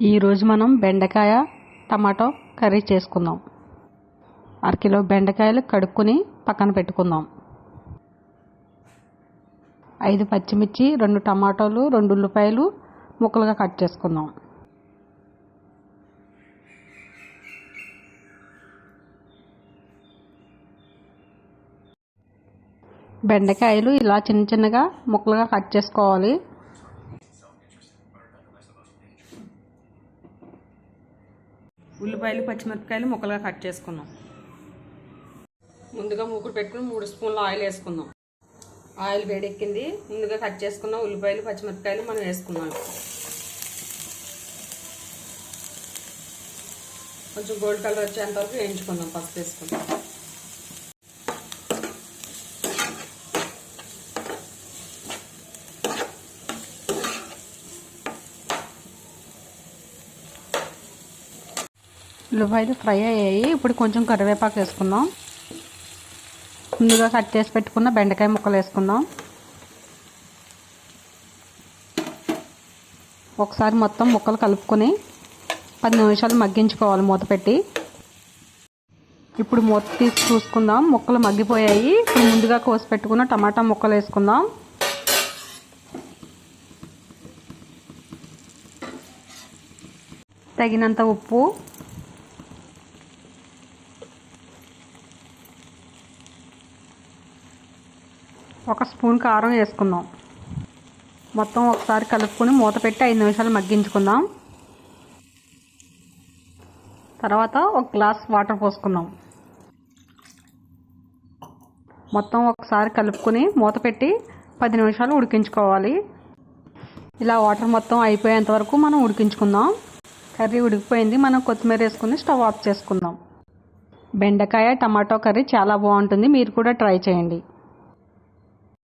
ఈరోజు మనం బెండకాయ టమాటో కర్రీ చేసుకుందాం. అరకిలో బెండకాయలు కడుక్కొని పక్కన పెట్టుకుందాం. 5 పచ్చిమిర్చి, 2 టమాటోలు, 2 ఉల్లిపాయలు ముక్కలుగా కట్ చేసుకుందాం. బెండకాయలు ఇలా చిన్న చిన్నగా ముక్కలుగా కట్ చేసుకోవాలి. ఉల్లిపాయలు, పచ్చిమిరపకాయలు ముక్కలుగా కట్ చేసుకున్నాం. ముందుగా మూకుడు పెట్టుకుని 3 స్పూన్ల ఆయిల్ వేసుకుందాం. ఆయిల్ వేడెక్కింది. ముందుగా కట్ చేసుకున్న ఉల్లిపాయలు, పచ్చిమిరపకాయలు మనం వేసుకున్నాం. కొంచెం గోల్డ్ కలర్ వచ్చేంత వరకు వేయించుకుందాం. పసుపు వేసుకుందాం. ఉల్లిపాయలు ఫ్రై అయ్యాయి. ఇప్పుడు కొంచెం కరివేపాకు వేసుకుందాం. ముందుగా కట్ చేసి పెట్టుకున్న బెండకాయ ముక్కలు వేసుకుందాం. ఒకసారి మొత్తం ముక్కలు కలుపుకొని 10 నిమిషాలు మగ్గించుకోవాలి మూత పెట్టి. ఇప్పుడు మూత తీసి చూసుకుందాం. ముక్కలు మగ్గిపోయాయి. ఇప్పుడు ముందుగా కోసి పెట్టుకున్న టమాటా ముక్కలు వేసుకుందాం. తగినంత ఉప్పు, ఒక స్పూన్ కారం వేసుకుందాం. మొత్తం ఒకసారి కలుపుకొని మూత పెట్టి 5 నిమిషాలు మగ్గించుకుందాం. తర్వాత ఒక గ్లాస్ వాటర్ పోసుకుందాం. మొత్తం ఒకసారి కలుపుకొని మూత పెట్టి 10 నిమిషాలు ఉడికించుకోవాలి. ఇలా వాటర్ మొత్తం అయిపోయేంత వరకు మనం ఉడికించుకుందాం. కర్రీ ఉడికిపోయింది. మనం కొత్తిమీర వేసుకుని స్టవ్ ఆఫ్ చేసుకుందాం. బెండకాయ టమాటో కర్రీ చాలా బాగుంటుంది. మీరు కూడా ట్రై చేయండి.